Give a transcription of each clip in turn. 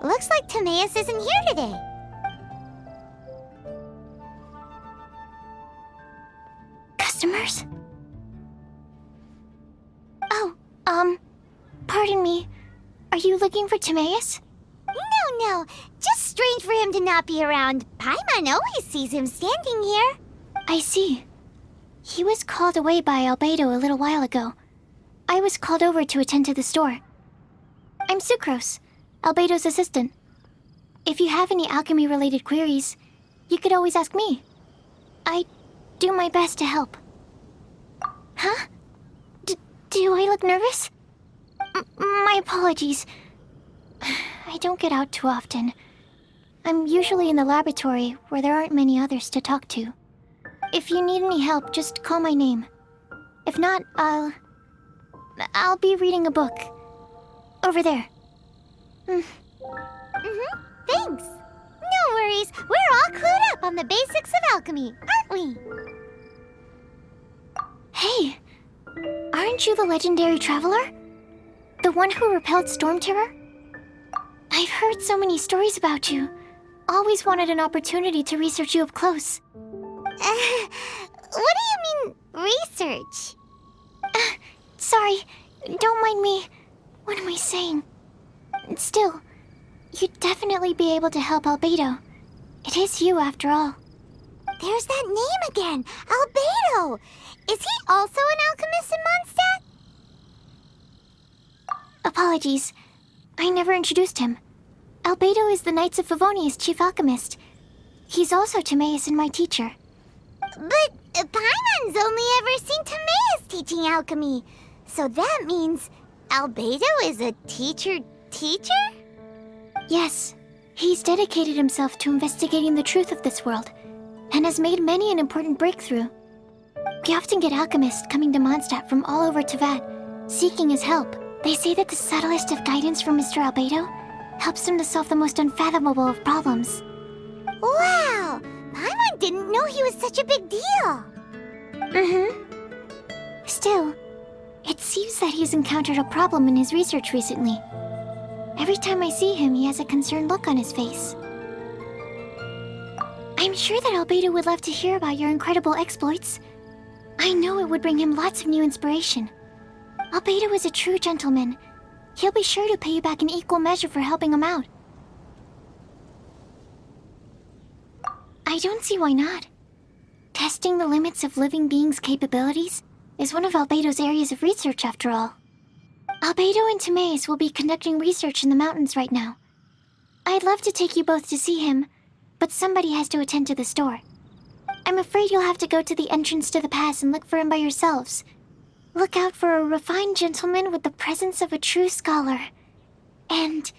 Looks like Timaeus isn't here today. Customers? Oh, pardon me. Are you looking for Timaeus? No. Just strange for him to not be around. Paimon always sees him standing here. I see. He was called away by Albedo a little while ago. I was called over to attend to the store. I'm Sucrose, Albedo's assistant. If you have any alchemy-related queries, you could always ask me. I do my best to help. Huh? Do I look nervous? My apologies. I don't get out too often. I'm usually in the laboratory where there aren't many others to talk to. If you need any help, just call my name. If not, I'll be reading a book. Over there. Thanks. No worries. We're all clued up on the basics of alchemy, aren't we? Hey, aren't you the legendary traveler? The one who repelled Storm Terror? I've heard so many stories about you. Always wanted an opportunity to research you up close. What do you mean, research? Sorry, don't mind me. What am I saying? Still, you'd definitely be able to help Albedo. It is you, after all. There's that name again, Albedo! Is he also an alchemist in Mondstadt? Apologies, I never introduced him. Albedo is the Knights of Favonia's Chief Alchemist. He's also Timaeus and my teacher. But Paimon's only ever seen Timaeus teaching alchemy. So that means Albedo is a teacher? Yes. He's dedicated himself to investigating the truth of this world, and has made many an important breakthrough. We often get alchemists coming to Mondstadt from all over Teyvat, seeking his help. They say that the subtlest of guidance from Mr. Albedo helps him to solve the most unfathomable of problems. Wow! Paimon didn't know he was such a big deal. Still, it seems that he's encountered a problem in his research recently. Every time I see him, he has a concerned look on his face. I'm sure that Albedo would love to hear about your incredible exploits. I know it would bring him lots of new inspiration. Albedo is a true gentleman. He'll be sure to pay you back in equal measure for helping him out. I don't see why not. Testing the limits of living beings' capabilities is one of Albedo's areas of research, after all. Albedo and Timaeus will be conducting research in the mountains right now. I'd love to take you both to see him, but somebody has to attend to the store. I'm afraid you'll have to go to the entrance to the pass and look for him by yourselves. Look out for a refined gentleman with the presence of a true scholar. And...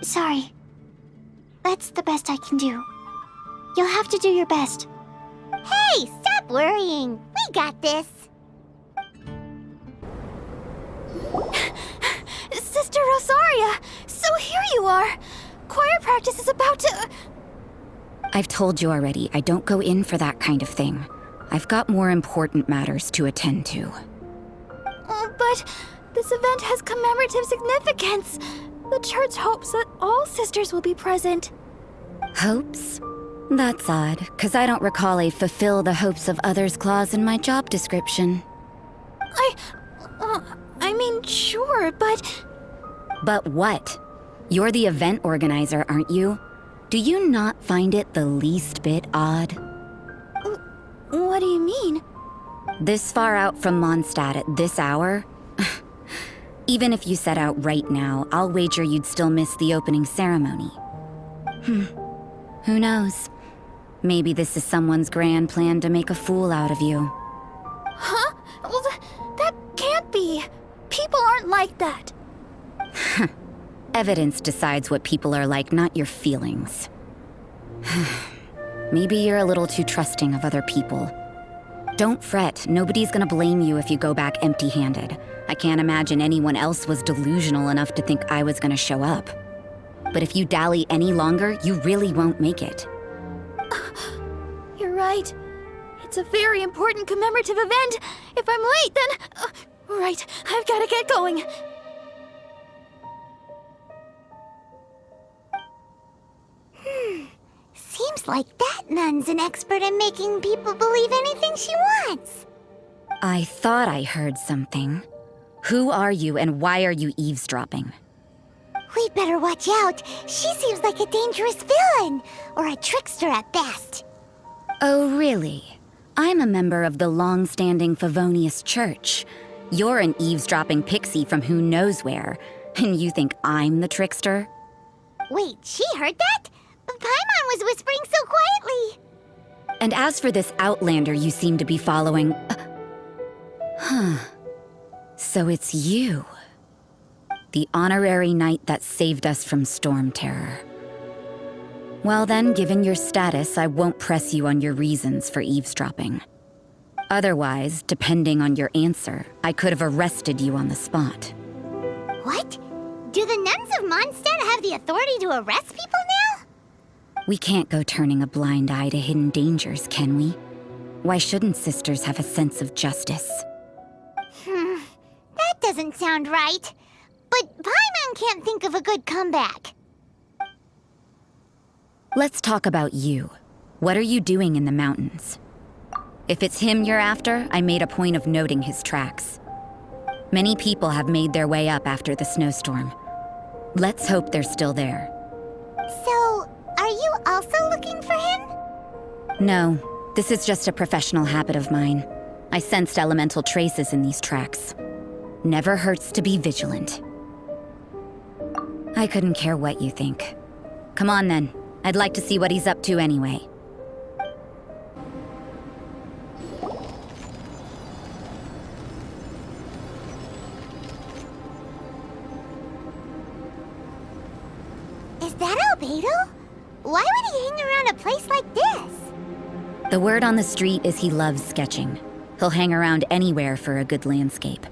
sorry. That's the best I can do. You'll have to do your best. Hey, stop worrying. We got this. Sister Rosaria! So here you are! Choir practice is about to... I've told you already, I don't go in for that kind of thing. I've got more important matters to attend to. But this event has commemorative significance. The church hopes that all sisters will be present. Hopes? That's odd, because I don't recall a fulfill the hopes of others clause in my job description. I mean, sure, but... But what? You're the event organizer, aren't you? Do you not find it the least bit odd? What do you mean? This far out from Mondstadt at this hour? Even if you set out right now, I'll wager you'd still miss the opening ceremony. Who knows? Maybe this is someone's grand plan to make a fool out of you. Huh? Well, that can't be. People aren't like that. Evidence decides what people are like, not your feelings. Maybe you're a little too trusting of other people. Don't fret, nobody's gonna blame you if you go back empty-handed. I can't imagine anyone else was delusional enough to think I was gonna show up. But if you dally any longer, you really won't make it. You're right. It's a very important commemorative event. If I'm late, then... right, I've gotta get going. Looks like that nun's an expert in making people believe anything she wants. I thought I heard something. Who are you and why are you eavesdropping? We'd better watch out. She seems like a dangerous villain, or a trickster at best. Oh, really? I'm a member of the long-standing Favonius Church. You're an eavesdropping pixie from who knows where, and you think I'm the trickster? Wait, she heard that? Paimon was whispering so quietly. And as for this outlander you seem to be following... So it's you. The honorary knight that saved us from storm terror. Well then, given your status, I won't press you on your reasons for eavesdropping. Otherwise, depending on your answer, I could have arrested you on the spot. What? Do the nuns of Mondstadt have the authority to arrest people now? We can't go turning a blind eye to hidden dangers, can we? Why shouldn't sisters have a sense of justice? That doesn't sound right. But Paimon can't think of a good comeback. Let's talk about you. What are you doing in the mountains? If it's him you're after, I made a point of noting his tracks. Many people have made their way up after the snowstorm. Let's hope they're still there. So, are you also looking for him? No, this is just a professional habit of mine. I sensed elemental traces in these tracks. Never hurts to be vigilant. I couldn't care what you think. Come on then. I'd like to see what he's up to anyway. Is that Albedo? Why would he hang around a place like this? The word on the street is he loves sketching. He'll hang around anywhere for a good landscape.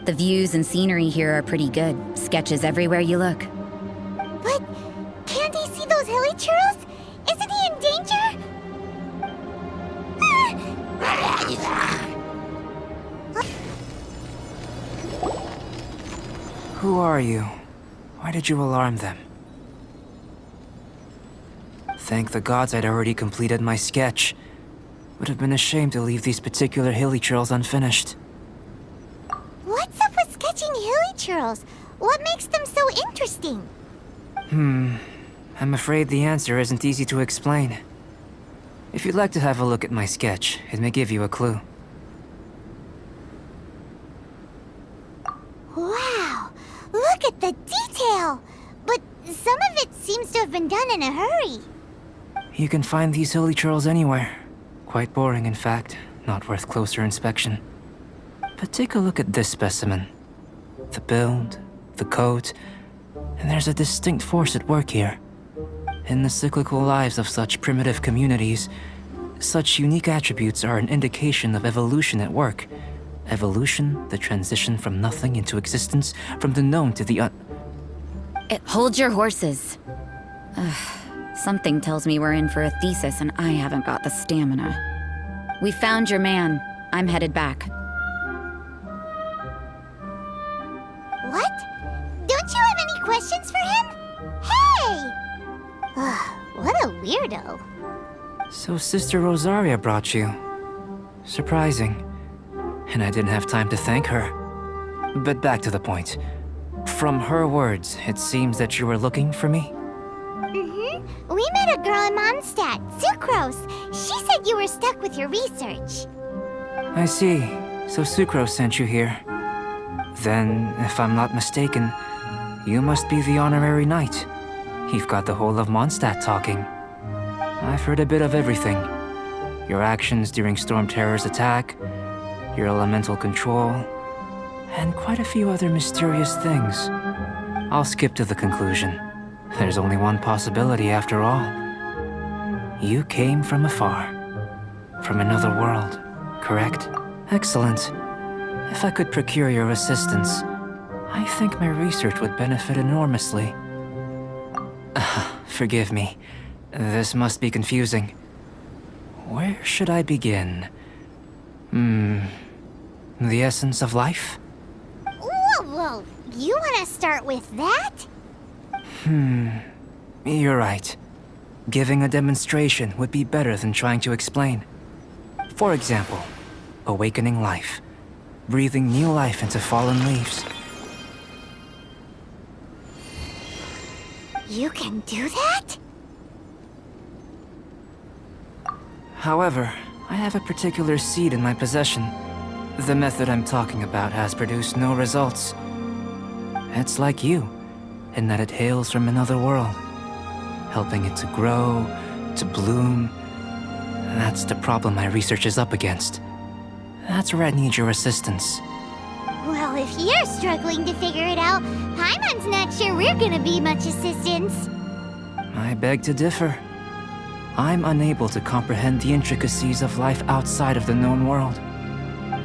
The views and scenery here are pretty good. Sketches everywhere you look. But can't he see those hilly churros? Isn't he in danger? Who are you? Why did you alarm them? Thank the gods I'd already completed my sketch. Would have been a shame to leave these particular hilly churls unfinished. What's up with sketching hilly churros? What makes them so interesting? I'm afraid the answer isn't easy to explain. If you'd like to have a look at my sketch, it may give you a clue. Wow! Look at the detail! But some of it seems to have been done in a hurry. You can find these hilly churls anywhere. Quite boring, in fact. Not worth closer inspection. But take a look at this specimen. The build, the coat, and there's a distinct force at work here. In the cyclical lives of such primitive communities, such unique attributes are an indication of evolution at work. Evolution, the transition from nothing into existence, from the known to the Hold your horses. Something tells me we're in for a thesis and I haven't got the stamina. We found your man. I'm headed back. What? Don't you have any questions for him? Hey! What a weirdo. So Sister Rosaria brought you. Surprising. And I didn't have time to thank her. But back to the point. From her words, it seems that you were looking for me? We met a girl in Mondstadt, Sucrose. She said you were stuck with your research. I see. So Sucrose sent you here. Then, if I'm not mistaken, you must be the honorary knight. You've got the whole of Mondstadt talking. I've heard a bit of everything. Your actions during Storm Terror's attack, your elemental control, and quite a few other mysterious things. I'll skip to the conclusion. There's only one possibility after all. You came from afar. From another world, correct? Excellent. If I could procure your assistance, I think my research would benefit enormously. Forgive me. This must be confusing. Where should I begin? The essence of life? Whoa. You want to start with that? You're right. Giving a demonstration would be better than trying to explain. For example, awakening life, breathing new life into fallen leaves. You can do that? However, I have a particular seed in my possession. The method I'm talking about has produced no results. It's like you, in that it hails from another world, helping it to grow, to bloom. That's the problem my research is up against. That's where I need your assistance. Well, if you're struggling to figure it out, Paimon's not sure we're gonna be much assistance. I beg to differ. I'm unable to comprehend the intricacies of life outside of the known world.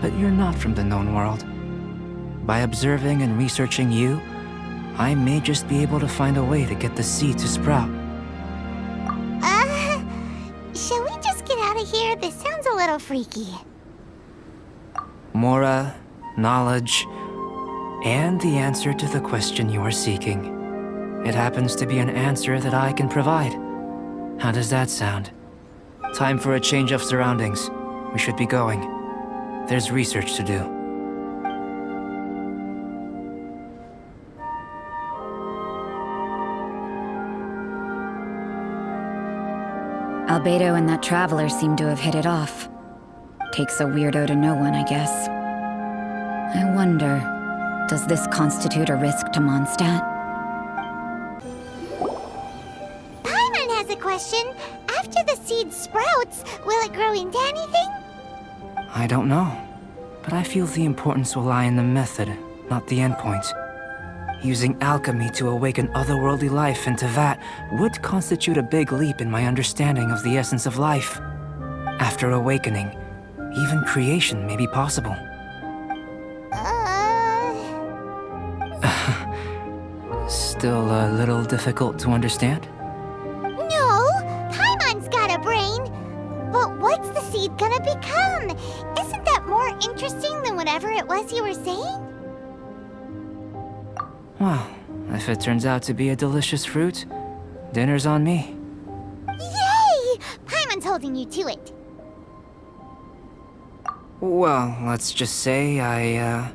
But you're not from the known world. By observing and researching you, I may just be able to find a way to get the seed to sprout. Shall we just get out of here? This sounds a little freaky. Mora, knowledge, and the answer to the question you are seeking. It happens to be an answer that I can provide. How does that sound? Time for a change of surroundings. We should be going. There's research to do. Albedo and that traveler seem to have hit it off. Takes a weirdo to know one, I guess. I wonder, does this constitute a risk to Mondstadt? Paimon has a question. After the seed sprouts, will it grow into anything? I don't know, but I feel the importance will lie in the method, not the endpoint. Using alchemy to awaken otherworldly life into that would constitute a big leap in my understanding of the essence of life. After awakening, even creation may be possible. Still a little difficult to understand? No, Paimon's got a brain. But what's the seed gonna become? Isn't that more interesting than whatever it was you were saying? Well, if it turns out to be a delicious fruit, dinner's on me. Yay! Paimon's holding you to it. Well, let's just say I,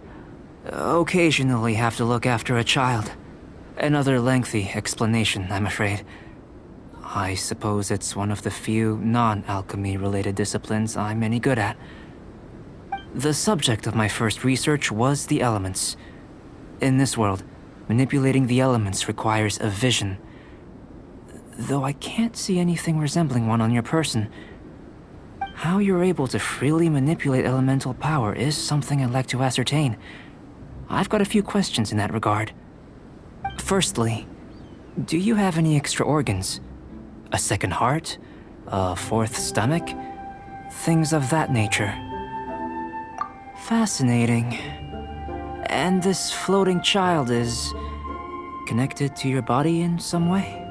occasionally have to look after a child. Another lengthy explanation, I'm afraid. I suppose it's one of the few non-alchemy related disciplines I'm any good at. The subject of my first research was the elements. In this world, manipulating the elements requires a vision. Though I can't see anything resembling one on your person. How you're able to freely manipulate elemental power is something I'd like to ascertain. I've got a few questions in that regard. Firstly, do you have any extra organs? A second heart? A fourth stomach? Things of that nature. Fascinating. And this floating child is connected to your body in some way?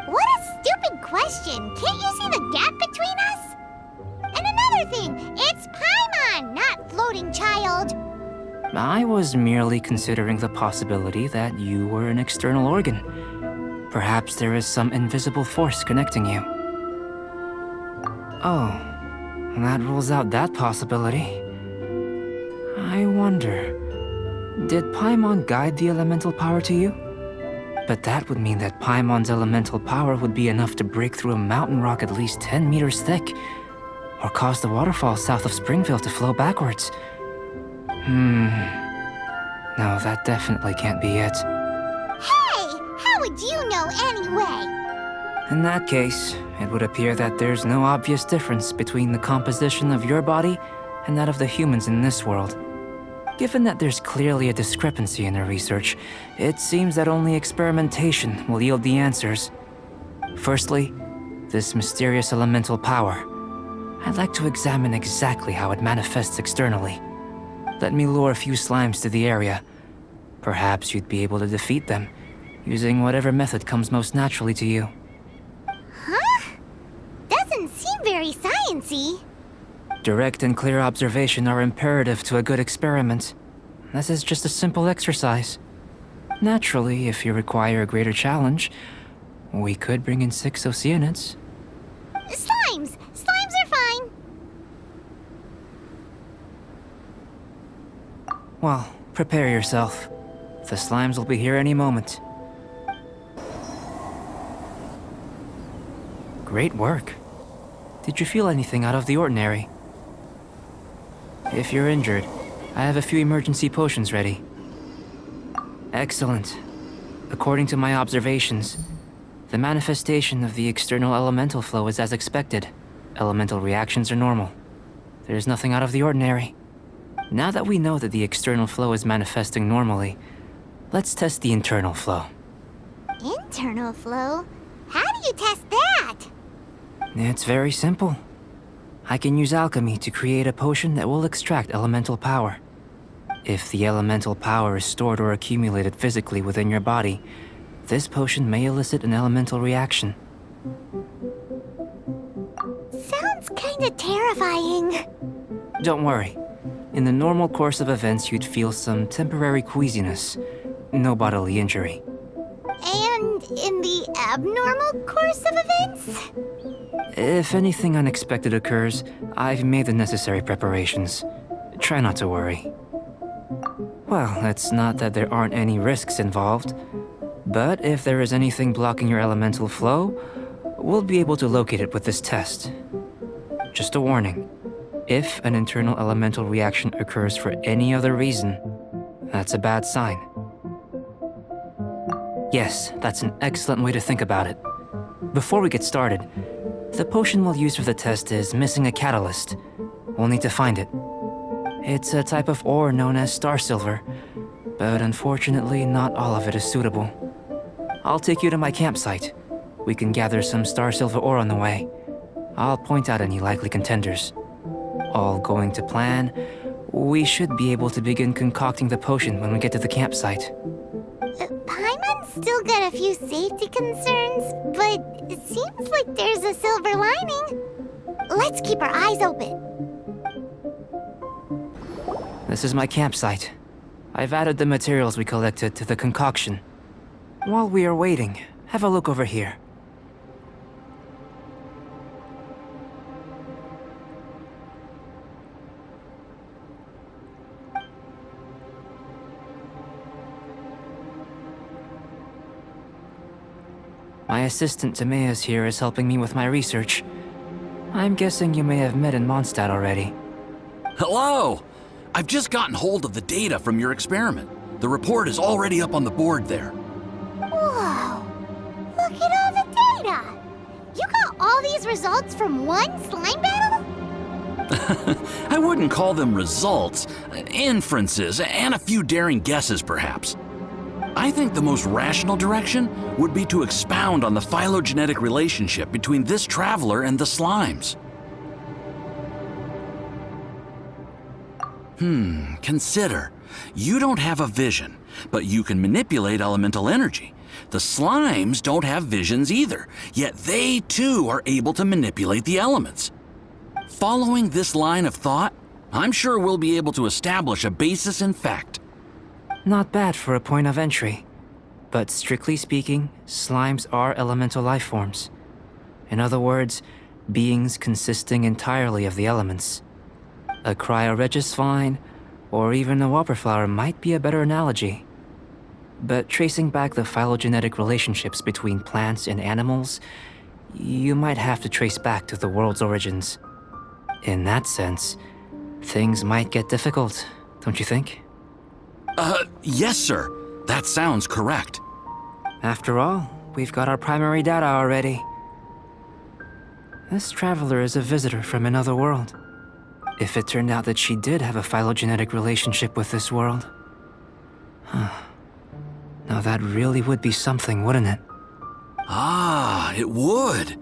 What a stupid question! Can't you see the gap between us? And another thing, it's Paimon, not floating child. I was merely considering the possibility that you were an external organ. Perhaps there is some invisible force connecting you. Oh, that rules out that possibility. I wonder, did Paimon guide the elemental power to you? But that would mean that Paimon's elemental power would be enough to break through a mountain rock at least 10 meters thick, or cause the waterfall south of Springville to flow backwards. No, that definitely can't be it. Hey! How would you know anyway? In that case, it would appear that there's no obvious difference between the composition of your body and that of the humans in this world. Given that there's clearly a discrepancy in the research, it seems that only experimentation will yield the answers. Firstly, this mysterious elemental power. I'd like to examine exactly how it manifests externally. Let me lure a few slimes to the area. Perhaps you'd be able to defeat them, using whatever method comes most naturally to you. Huh? Doesn't seem very sciencey. Direct and clear observation are imperative to a good experiment. This is just a simple exercise. Naturally, if you require a greater challenge, We could bring in 6 Oceanids. Slimes! Slimes are fine! Well, prepare yourself. The slimes will be here any moment. Great work. Did you feel anything out of the ordinary? If you're injured, I have a few emergency potions ready. Excellent. According to my observations, the manifestation of the external elemental flow is as expected. Elemental reactions are normal. There's nothing out of the ordinary. Now that we know that the external flow is manifesting normally, let's test the internal flow. Internal flow? How do you test that? It's very simple. I can use alchemy to create a potion that will extract elemental power. If the elemental power is stored or accumulated physically within your body, this potion may elicit an elemental reaction. Sounds kinda terrifying. Don't worry. In the normal course of events, you'd feel some temporary queasiness. No bodily injury. And in the abnormal course of events? If anything unexpected occurs, I've made the necessary preparations. Try not to worry. Well, it's not that there aren't any risks involved, but if there is anything blocking your elemental flow, we'll be able to locate it with this test. Just a warning. If an internal elemental reaction occurs for any other reason, that's a bad sign. Yes, that's an excellent way to think about it. Before we get started, the potion we'll use for the test is missing a catalyst. We'll need to find it. It's a type of ore known as star silver, but unfortunately not all of it is suitable. I'll take you to my campsite. We can gather some star silver ore on the way. I'll point out any likely contenders. All going to plan, we should be able to begin concocting the potion when we get to the campsite. Paimon's still got a few safety concerns, but it seems like there's a silver lining. Let's keep our eyes open. This is my campsite. I've added the materials we collected to the concoction. While we are waiting, have a look over here. My assistant Timaeus here is helping me with my research. I'm guessing you may have met in Mondstadt already. Hello! I've just gotten hold of the data from your experiment. The report is already up on the board there. Whoa! Look at all the data! You got all these results from one slime battle? I wouldn't call them results, inferences, and a few daring guesses perhaps. I think the most rational direction would be to expound on the phylogenetic relationship between this traveler and the slimes. Consider. You don't have a vision, but you can manipulate elemental energy. The slimes don't have visions either, yet they too are able to manipulate the elements. Following this line of thought, I'm sure we'll be able to establish a basis in fact. Not bad for a point of entry. But strictly speaking, slimes are elemental life forms. In other words, beings consisting entirely of the elements. A cryoregisvine, or even a whopperflower might be a better analogy. But tracing back the phylogenetic relationships between plants and animals, you might have to trace back to the world's origins. In that sense, things might get difficult, don't you think? Yes, sir. That sounds correct. After all, we've got our primary data already. This traveler is a visitor from another world. If it turned out that she did have a phylogenetic relationship with this world. Now that really would be something, wouldn't it? Ah, it would.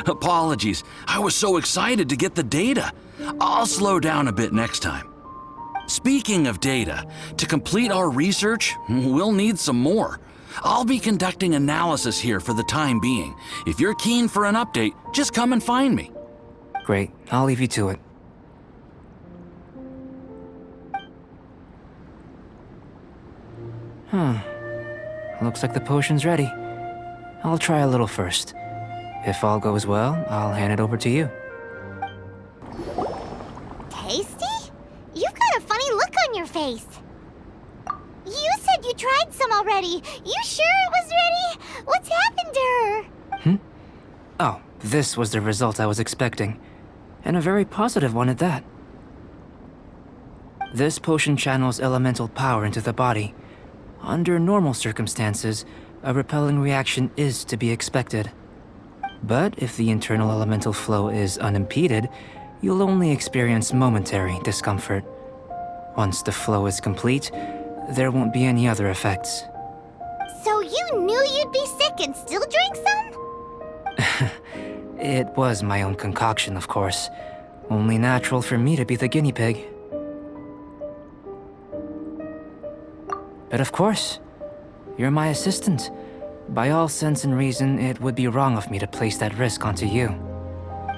Apologies. I was so excited to get the data. I'll slow down a bit next time. Speaking of data, to complete our research, we'll need some more. I'll be conducting analysis here for the time being. If you're keen for an update, just come and find me. Great, I'll leave you to it. Looks like the potion's ready. I'll try a little first. If all goes well, I'll hand it over to you. Tasty? You've got a funny look on your face. You said you tried some already. You sure it was ready? What's happened to her? Oh, this was the result I was expecting. And a very positive one at that. This potion channels elemental power into the body. Under normal circumstances, a repelling reaction is to be expected. But if the internal elemental flow is unimpeded, you'll only experience momentary discomfort. Once the flow is complete, there won't be any other effects. So you knew you'd be sick and still drank some? It was my own concoction, of course. Only natural for me to be the guinea pig. But of course, you're my assistant. By all sense and reason, it would be wrong of me to place that risk onto you.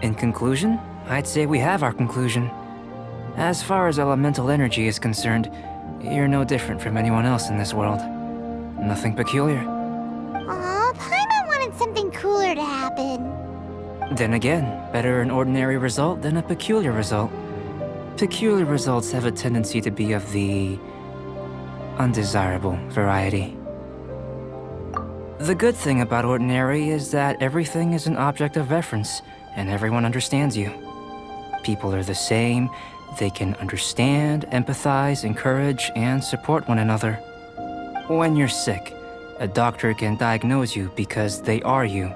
In conclusion, I'd say we have our conclusion. As far as elemental energy is concerned, you're no different from anyone else in this world. Nothing peculiar. Aw, Paimon wanted something cooler to happen. Then again, better an ordinary result than a peculiar result. Peculiar results have a tendency to be of the undesirable variety. The good thing about ordinary is that everything is an object of reference, and everyone understands you. People are the same, they can understand, empathize, encourage, and support one another. When you're sick, a doctor can diagnose you because they are you.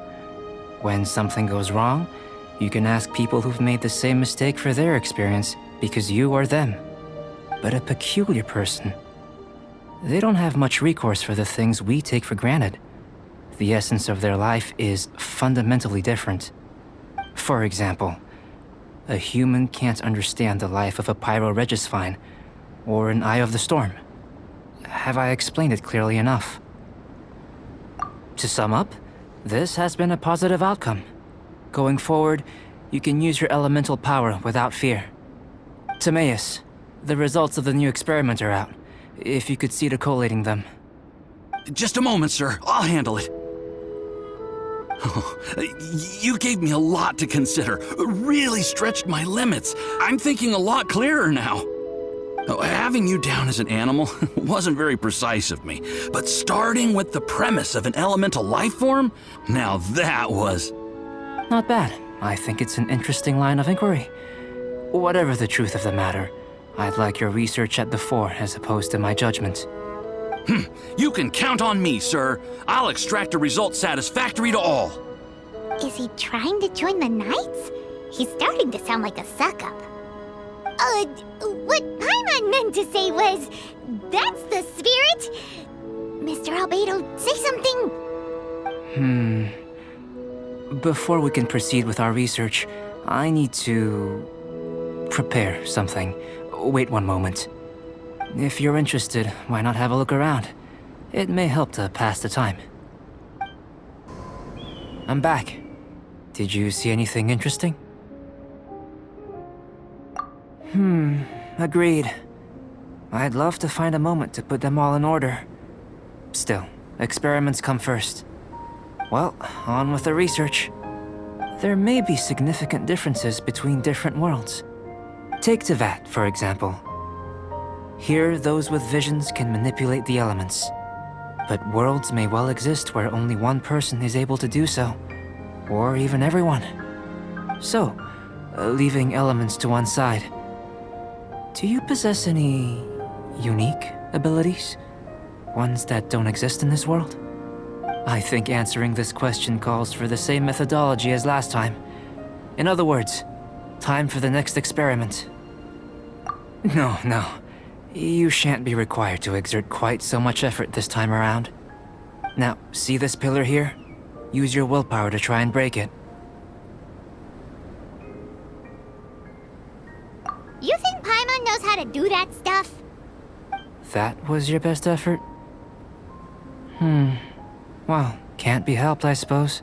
When something goes wrong, you can ask people who've made the same mistake for their experience because you are them. But a peculiar person, they don't have much recourse for the things we take for granted. The essence of their life is fundamentally different. For example, a human can't understand the life of a pyroregisvine or an eye of the storm. Have I explained it clearly enough? To sum up, this has been a positive outcome. Going forward, you can use your elemental power without fear. Timaeus, the results of the new experiment are out. If you could see to collating them. Just a moment, sir. I'll handle it. You gave me a lot to consider. Really stretched my limits. I'm thinking a lot clearer now. Having you down as an animal wasn't very precise of me, but starting with the premise of an elemental life form, now that was... Not bad. I think it's an interesting line of inquiry. Whatever the truth of the matter, I'd like your research at the fore as opposed to my judgment. You can count on me, sir. I'll extract a result satisfactory to all. Is he trying to join the Knights? He's starting to sound like a suck-up. What Paimon meant to say was, that's the spirit. Mr. Albedo, say something. Before we can proceed with our research, I need to prepare something. Wait one moment. If you're interested, why not have a look around? It may help to pass the time. I'm back. Did you see anything interesting? Agreed. I'd love to find a moment to put them all in order. Still, experiments come first. Well, on with the research. There may be significant differences between different worlds. Take Tevat, for example. Here, those with visions can manipulate the elements. But worlds may well exist where only one person is able to do so. Or even everyone. So, leaving elements to one side, do you possess any unique abilities? Ones that don't exist in this world? I think answering this question calls for the same methodology as last time. In other words, time for the next experiment. No. You shan't be required to exert quite so much effort this time around. Now, see this pillar here? Use your willpower to try and break it. You think Paimon knows how to do that stuff? That was your best effort? Well, can't be helped, I suppose.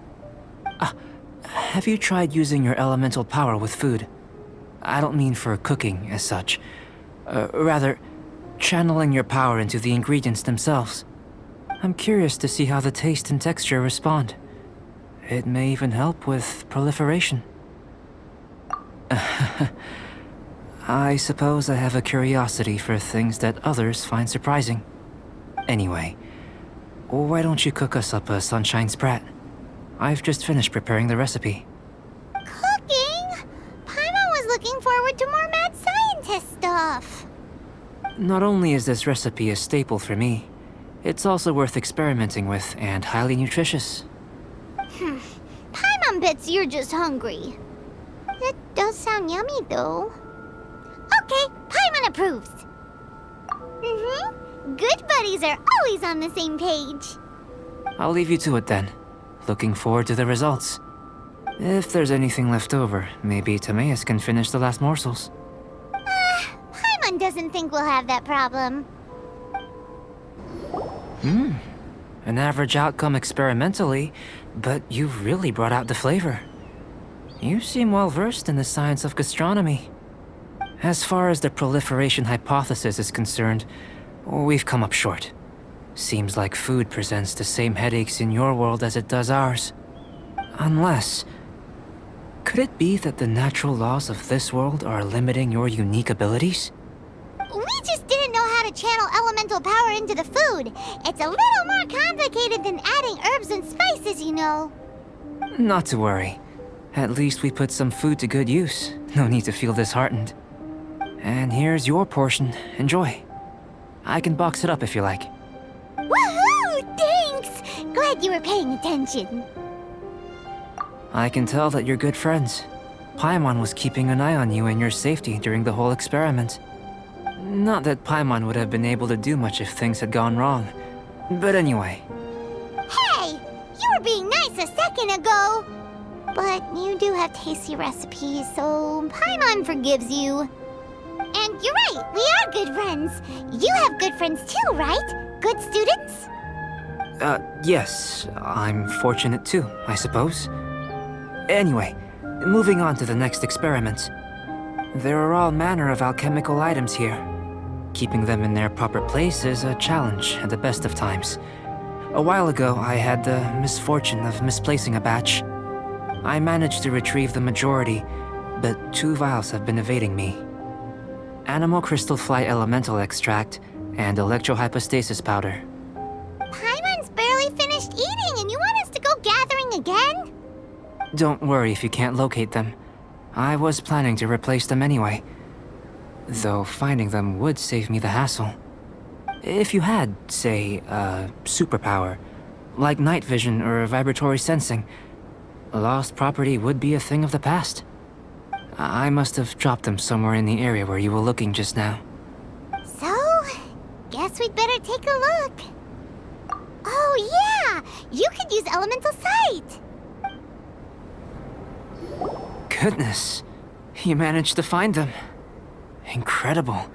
Have you tried using your elemental power with food? I don't mean for cooking as such. Rather, channeling your power into the ingredients themselves. I'm curious to see how the taste and texture respond. It may even help with proliferation. I suppose I have a curiosity for things that others find surprising. Anyway, why don't you cook us up a sunshine sprat? I've just finished preparing the recipe. Cooking? Paimon was looking forward to more mad scientist stuff. Not only is this recipe a staple for me, it's also worth experimenting with and highly nutritious. Paimon bets you're just hungry. That does sound yummy, though. Okay, Paimon approves. Good buddies are always on the same page. I'll leave you to it then. Looking forward to the results. If there's anything left over, maybe Timaeus can finish the last morsels. Paimon doesn't think we'll have that problem. An average outcome experimentally, but you've really brought out the flavor. You seem well versed in the science of gastronomy. As far as the proliferation hypothesis is concerned, we've come up short. Seems like food presents the same headaches in your world as it does ours. Unless... could it be that the natural laws of this world are limiting your unique abilities? We just didn't know how to channel elemental power into the food. It's a little more complicated than adding herbs and spices, you know. Not to worry. At least we put some food to good use. No need to feel disheartened. And here's your portion. Enjoy. I can box it up if you like. Woohoo! Thanks! Glad you were paying attention. I can tell that you're good friends. Paimon was keeping an eye on you and your safety during the whole experiment. Not that Paimon would have been able to do much if things had gone wrong. But anyway. Hey! You were being nice a second ago! But you do have tasty recipes, so Paimon forgives you. And you're right, we are good friends. You have good friends too, right? Good students? Yes. I'm fortunate too, I suppose. Anyway, moving on to the next experiment. There are all manner of alchemical items here. Keeping them in their proper place is a challenge at the best of times. A while ago, I had the misfortune of misplacing a batch. I managed to retrieve the majority, but 2 vials have been evading me. Animal crystal fly elemental extract and electrohypostasis powder. Paimon's barely finished eating and you want us to go gathering again? Don't worry if you can't locate them. I was planning to replace them anyway. Though finding them would save me the hassle. If you had, say, a superpower, like night vision or vibratory sensing, lost property would be a thing of the past. I must have dropped them somewhere in the area where you were looking just now. So, guess we'd better take a look. Oh yeah! You could use elemental sight! Goodness, you managed to find them. Incredible.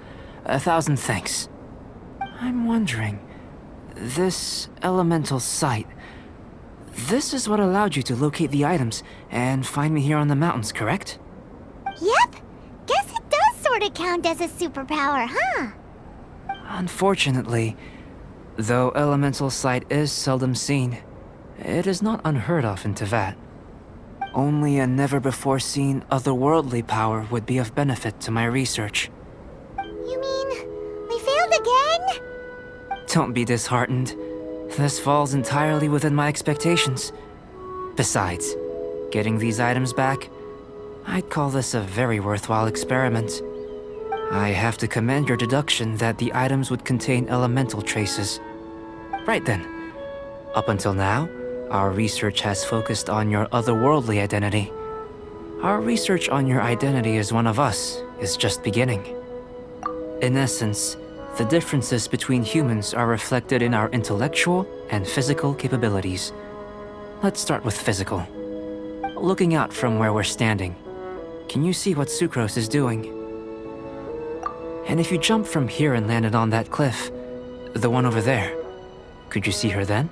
1,000 thanks. I'm wondering, this elemental sight, this is what allowed you to locate the items and find me here on the mountains, correct? Yep. Guess it does sort of count as a superpower, huh? Unfortunately, though elemental sight is seldom seen, it is not unheard of in Teyvat. Only a never-before-seen otherworldly power would be of benefit to my research. You mean, we failed again? Don't be disheartened. This falls entirely within my expectations. Besides, getting these items back, I'd call this a very worthwhile experiment. I have to commend your deduction that the items would contain elemental traces. Right then. Up until now, our research has focused on your otherworldly identity. Our research on your identity as one of us is just beginning. In essence, the differences between humans are reflected in our intellectual and physical capabilities. Let's start with physical. Looking out from where we're standing, can you see what Sucrose is doing? And if you jump from here and landed on that cliff, the one over there, could you see her then?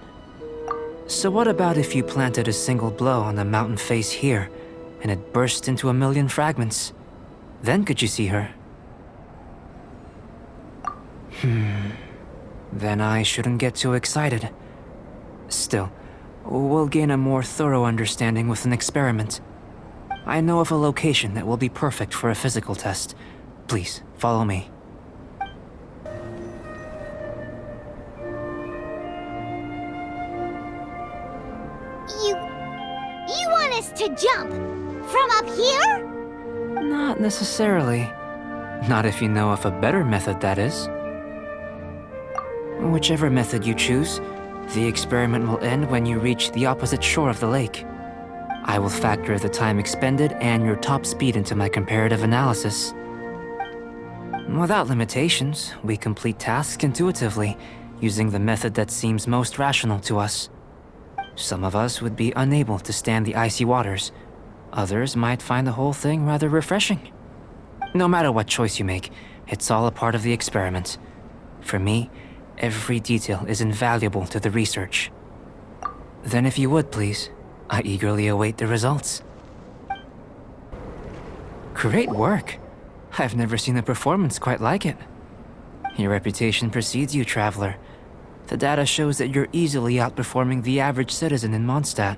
So what about if you planted a single blow on the mountain face here, and it burst into 1,000,000 fragments? Then could you see her? Then I shouldn't get too excited. Still, We'll gain a more thorough understanding with an experiment. I know of a location that will be perfect for a physical test. Please, follow me. You want us to jump? From up here? Not necessarily. Not if you know of a better method, that is. Whichever method you choose, the experiment will end when you reach the opposite shore of the lake. I will factor the time expended and your top speed into my comparative analysis. Without limitations, we complete tasks intuitively, using the method that seems most rational to us. Some of us would be unable to stand the icy waters. Others might find the whole thing rather refreshing. No matter what choice you make, it's all a part of the experiment. For me, every detail is invaluable to the research. Then if you would, please, I eagerly await the results. Great work. I've never seen a performance quite like it. Your reputation precedes you, traveler. The data shows that you're easily outperforming the average citizen in Mondstadt.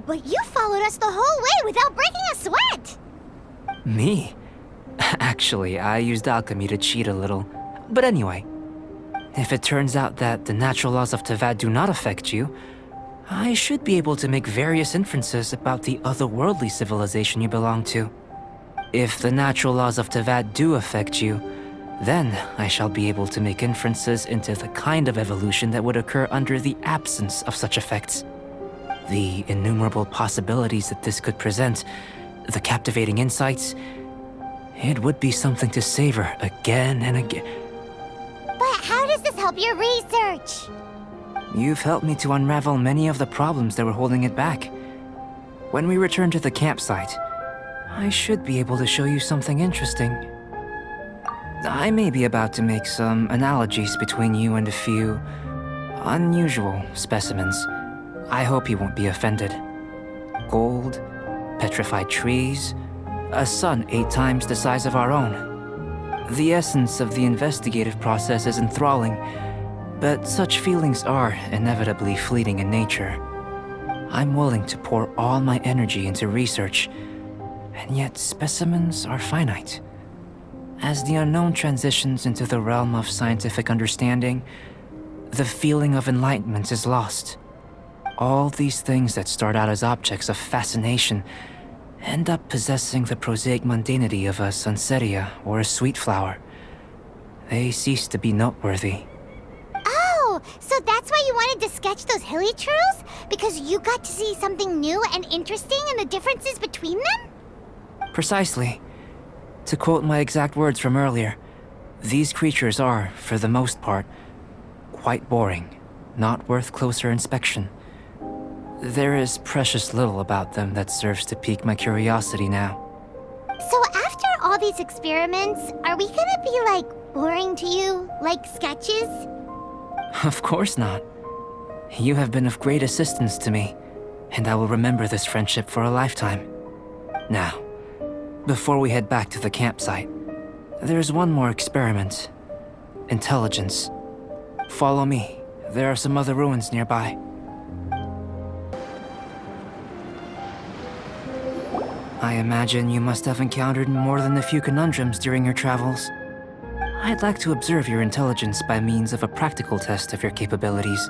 But you followed us the whole way without breaking a sweat! Me? Actually, I used alchemy to cheat a little. But anyway, if it turns out that the natural laws of Teyvat do not affect you, I should be able to make various inferences about the otherworldly civilization you belong to. If the natural laws of Teyvat do affect you, then I shall be able to make inferences into the kind of evolution that would occur under the absence of such effects. The innumerable possibilities that this could present, the captivating insights, it would be something to savor again and again. But how does this help your research? You've helped me to unravel many of the problems that were holding it back. When we return to the campsite, I should be able to show you something interesting. I may be about to make some analogies between you and a few unusual specimens. I hope you won't be offended. Gold, petrified trees, a sun 8 times the size of our own. The essence of the investigative process is enthralling, but such feelings are inevitably fleeting in nature. I'm willing to pour all my energy into research, and yet specimens are finite. As the unknown transitions into the realm of scientific understanding, the feeling of enlightenment is lost. All these things that start out as objects of fascination end up possessing the prosaic mundanity of a sunsettia or a sweet flower. They cease to be noteworthy. Oh, so that's why you wanted to sketch those hilly truths? Because you got to see something new and interesting in the differences between them? Precisely. To quote my exact words from earlier, these creatures are, for the most part, quite boring, not worth closer inspection. There is precious little about them that serves to pique my curiosity now. So after all these experiments, are we gonna be, like, boring to you? Like sketches? Of course not. You have been of great assistance to me, and I will remember this friendship for a lifetime. Now, before we head back to the campsite, there's one more experiment. Intelligence. Follow me. There are some other ruins nearby. I imagine you must have encountered more than a few conundrums during your travels. I'd like to observe your intelligence by means of a practical test of your capabilities,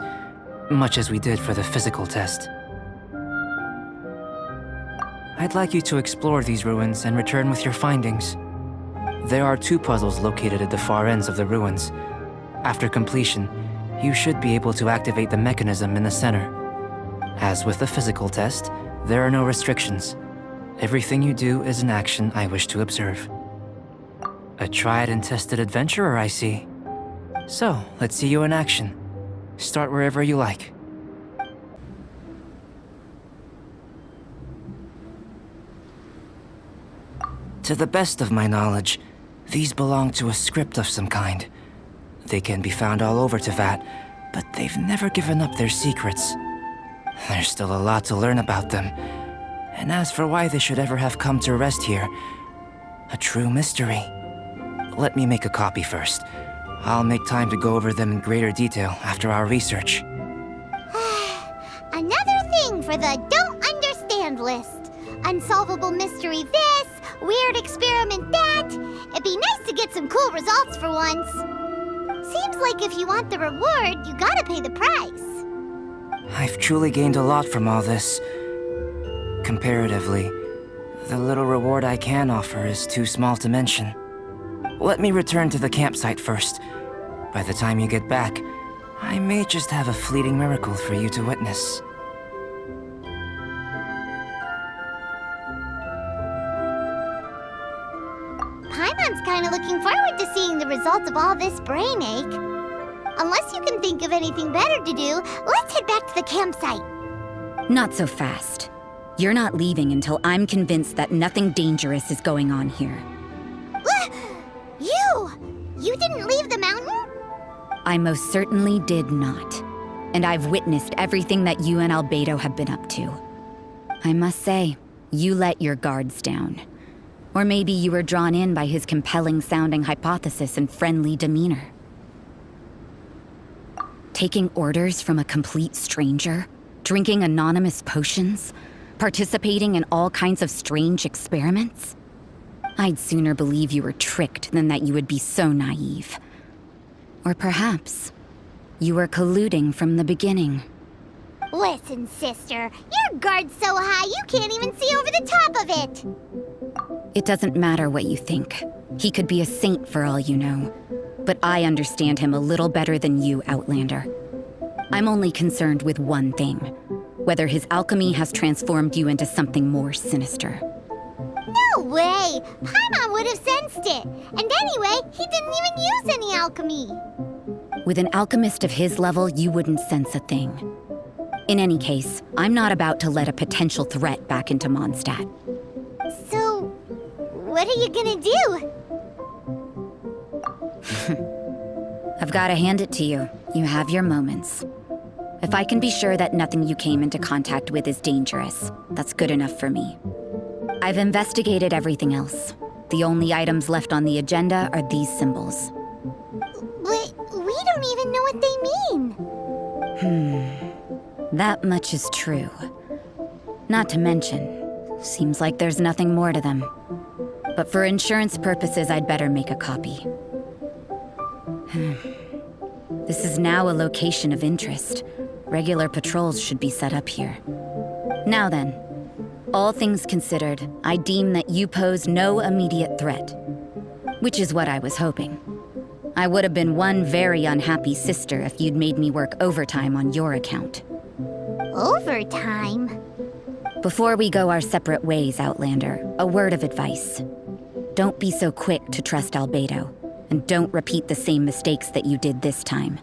much as we did for the physical test. I'd like you to explore these ruins and return with your findings. There are 2 puzzles located at the far ends of the ruins. After completion, you should be able to activate the mechanism in the center. As with the physical test, there are no restrictions. Everything you do is an action I wish to observe. A tried and tested adventurer, I see. So, let's see you in action. Start wherever you like. To the best of my knowledge, these belong to a script of some kind. They can be found all over Teyvat, but they've never given up their secrets. There's still a lot to learn about them. And as for why they should ever have come to rest here, a true mystery. Let me make a copy first. I'll make time to go over them in greater detail after our research. Enough for the don't understand list. Unsolvable mystery this, weird experiment that. It'd be nice to get some cool results for once. Seems like if you want the reward, you gotta pay the price. I've truly gained a lot from all this. Comparatively, the little reward I can offer is too small to mention. Let me return to the campsite first. By the time you get back, I may just have a fleeting miracle for you to witness. Paimon's kinda looking forward to seeing the results of all this brain ache. Unless you can think of anything better to do, let's head back to the campsite. Not so fast. You're not leaving until I'm convinced that nothing dangerous is going on here. You didn't leave the mountain? I most certainly did not. And I've witnessed everything that you and Albedo have been up to. I must say, you let your guards down. Or maybe you were drawn in by his compelling-sounding hypothesis and friendly demeanor. Taking orders from a complete stranger? Drinking anonymous potions? Participating in all kinds of strange experiments? I'd sooner believe you were tricked than that you would be so naive. Or perhaps, you were colluding from the beginning. Listen, sister, your guard's so high you can't even see over the top of it. It doesn't matter what you think. He could be a saint for all you know. But I understand him a little better than you, Outlander. I'm only concerned with one thing. Whether his alchemy has transformed you into something more sinister. No way! Paimon would have sensed it. And anyway, he didn't even use any alchemy. With an alchemist of his level, you wouldn't sense a thing. In any case, I'm not about to let a potential threat back into Mondstadt. So, what are you gonna do? I've got to hand it to you. You have your moments. If I can be sure that nothing you came into contact with is dangerous, that's good enough for me. I've investigated everything else. The only items left on the agenda are these symbols. But we don't even know what they mean. That much is true. Not to mention, seems like there's nothing more to them. But for insurance purposes, I'd better make a copy. This is now a location of interest. Regular patrols should be set up here. Now then, all things considered, I deem that you pose no immediate threat. Which is what I was hoping. I would have been one very unhappy sister if you'd made me work overtime on your account. Overtime? Before we go our separate ways, Outlander, a word of advice. Don't be so quick to trust Albedo, and don't repeat the same mistakes that you did this time.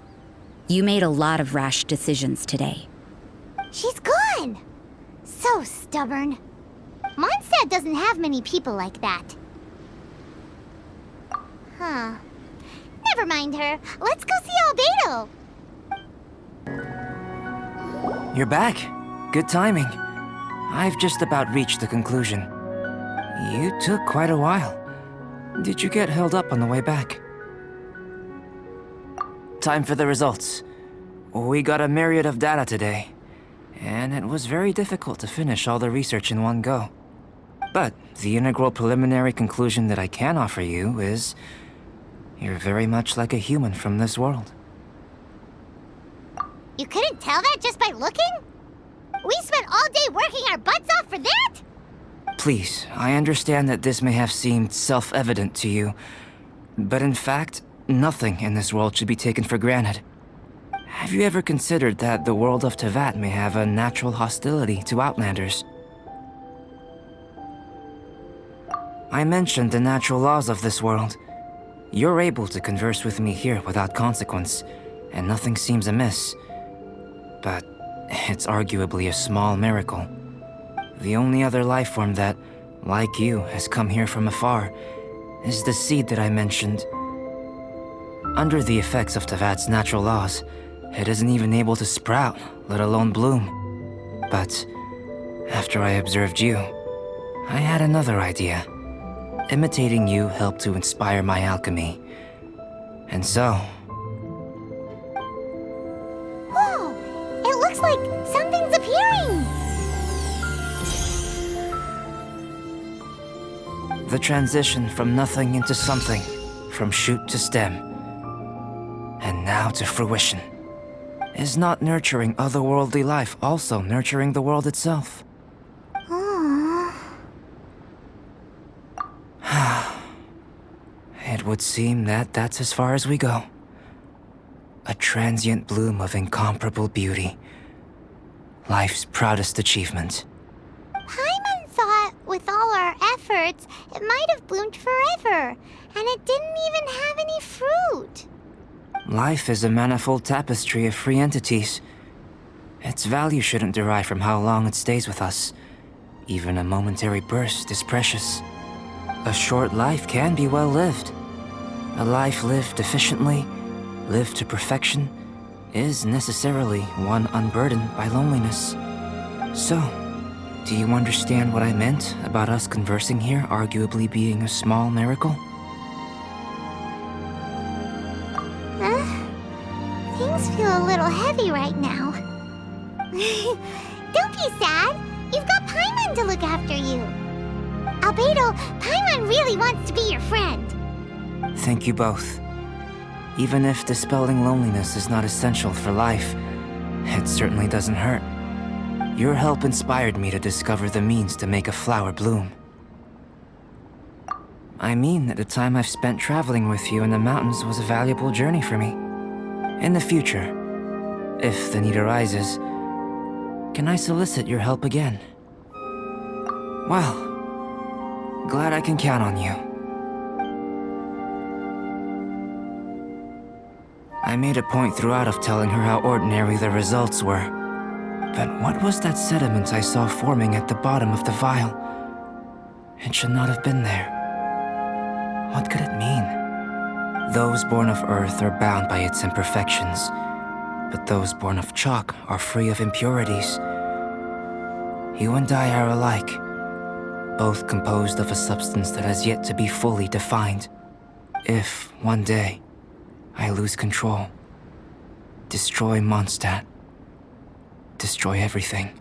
You made a lot of rash decisions today. She's gone! So stubborn. Mondstadt doesn't have many people like that. Huh. Never mind her. Let's go see Albedo. You're back. Good timing. I've just about reached the conclusion. You took quite a while. Did you get held up on the way back? Time for the results. We got a myriad of data today, and it was very difficult to finish all the research in one go. But the integral preliminary conclusion that I can offer you is you're very much like a human from this world. You couldn't tell that just by looking? We spent all day working our butts off for that? Please, I understand that this may have seemed self-evident to you, but in fact, nothing in this world should be taken for granted. Have you ever considered that the world of Teyvat may have a natural hostility to Outlanders? I mentioned the natural laws of this world. You're able to converse with me here without consequence, and nothing seems amiss. But it's arguably a small miracle. The only other life form that, like you, has come here from afar is the seed that I mentioned. Under the effects of Teyvat's natural laws, it isn't even able to sprout, let alone bloom. But after I observed you, I had another idea. Imitating you helped to inspire my alchemy. And so... Whoa! It looks like something's appearing! The transition from nothing into something, from shoot to stem, and now to fruition. Is not nurturing otherworldly life also nurturing the world itself? Aww. It would seem that that's as far as we go. A transient bloom of incomparable beauty. Life's proudest achievement. Paimon thought, with all our efforts, it might have bloomed forever, and it didn't even have any fruit. Life is a manifold tapestry of free entities. Its value shouldn't derive from how long it stays with us. Even a momentary burst is precious. A short life can be well lived. A life lived efficiently, lived to perfection, is necessarily one unburdened by loneliness. So, do you understand what I meant about us conversing here arguably being a small miracle? Things feel a little heavy right now. Don't be sad. You've got Paimon to look after you. Albedo, Paimon really wants to be your friend. Thank you both. Even if dispelling loneliness is not essential for life, it certainly doesn't hurt. Your help inspired me to discover the means to make a flower bloom. I mean that the time I've spent traveling with you in the mountains was a valuable journey for me. In the future, if the need arises, can I solicit your help again? Well, glad I can count on you. I made a point throughout of telling her how ordinary the results were. But what was that sediment I saw forming at the bottom of the vial? It should not have been there. What could it mean? Those born of earth are bound by its imperfections, but those born of chalk are free of impurities. You and I are alike, both composed of a substance that has yet to be fully defined. If, one day, I lose control, destroy Mondstadt, destroy everything,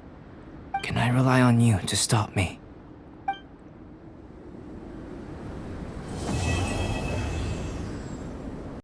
can I rely on you to stop me?